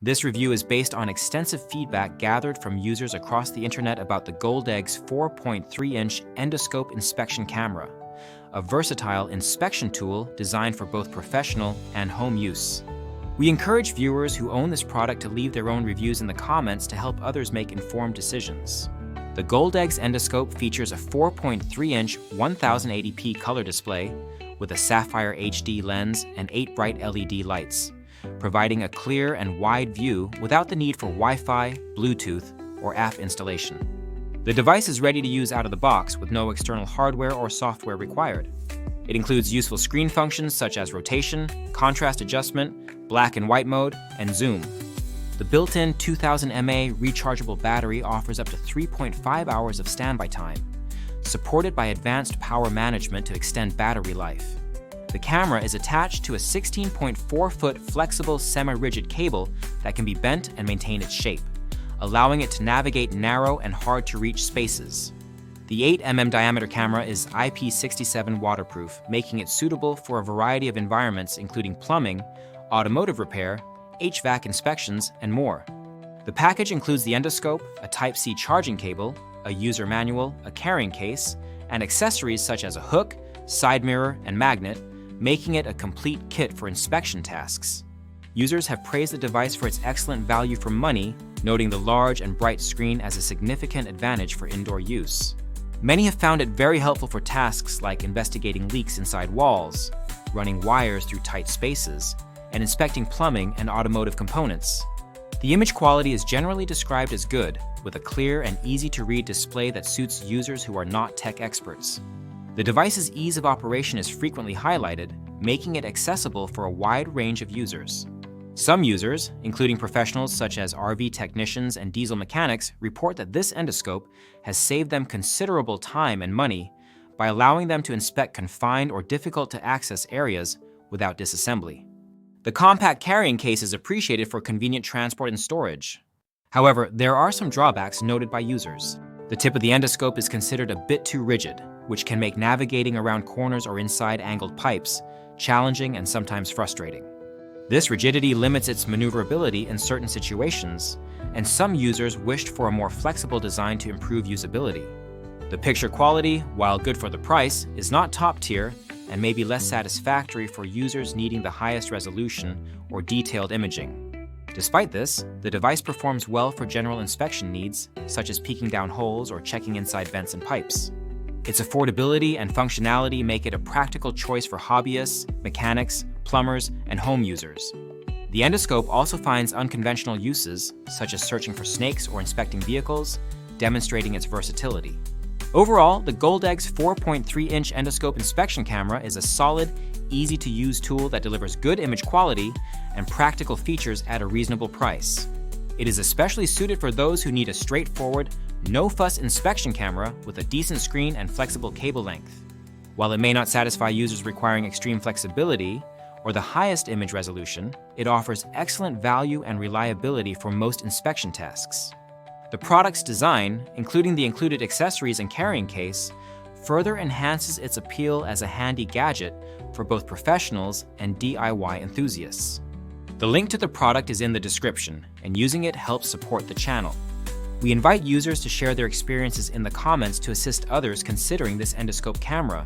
This review is based on extensive feedback gathered from users across the internet about the GOLDEGGS 4.3-inch Endoscope Inspection Camera, a versatile inspection tool designed for both professional and home use. We encourage viewers who own this product to leave their own reviews in the comments to help others make informed decisions. The GOLDEGGS Endoscope features a 4.3-inch 1080p color display with a Sapphire HD lens and 8 bright LED lights, providing a clear and wide view without the need for Wi-Fi, Bluetooth, or app installation. The device is ready to use out of the box with no external hardware or software required. It includes useful screen functions such as rotation, contrast adjustment, black and white mode, and zoom. The built-in 2000 mAh rechargeable battery offers up to 3.5 hours of standby time, supported by advanced power management to extend battery life. The camera is attached to a 16.4-foot flexible semi-rigid cable that can be bent and maintain its shape, allowing it to navigate narrow and hard-to-reach spaces. The 8 mm diameter camera is IP67 waterproof, making it suitable for a variety of environments including plumbing, automotive repair, HVAC inspections, and more. The package includes the endoscope, a Type-C charging cable, a user manual, a carrying case, and accessories such as a hook, side mirror, and magnet, making it a complete kit for inspection tasks. Users have praised the device for its excellent value for money, noting the large and bright screen as a significant advantage for indoor use. Many have found it very helpful for tasks like investigating leaks inside walls, running wires through tight spaces, and inspecting plumbing and automotive components. The image quality is generally described as good, with a clear and easy-to-read display that suits users who are not tech experts. The device's ease of operation is frequently highlighted, making it accessible for a wide range of users. Some users, including professionals such as RV technicians and diesel mechanics, report that this endoscope has saved them considerable time and money by allowing them to inspect confined or difficult-to-access areas without disassembly. The compact carrying case is appreciated for convenient transport and storage. However, there are some drawbacks noted by users. The tip of the endoscope is considered a bit too rigid, which can make navigating around corners or inside angled pipes challenging and sometimes frustrating. This rigidity limits its maneuverability in certain situations, and some users wished for a more flexible design to improve usability. The picture quality, while good for the price, is not top tier and may be less satisfactory for users needing the highest resolution or detailed imaging. Despite this, the device performs well for general inspection needs, such as peeking down holes or checking inside vents and pipes. Its affordability and functionality make it a practical choice for hobbyists, mechanics, plumbers, and home users. The endoscope also finds unconventional uses, such as searching for snakes or inspecting vehicles, demonstrating its versatility. Overall, the GOLDEGGS 4.3-inch Endoscope Inspection Camera is a solid, easy-to-use tool that delivers good image quality and practical features at a reasonable price. It is especially suited for those who need a straightforward, no-fuss inspection camera with a decent screen and flexible cable length. While it may not satisfy users requiring extreme flexibility or the highest image resolution, it offers excellent value and reliability for most inspection tasks. The product's design, including the included accessories and carrying case, further enhances its appeal as a handy gadget for both professionals and DIY enthusiasts. The link to the product is in the description, and using it helps support the channel. We invite users to share their experiences in the comments to assist others considering this endoscope camera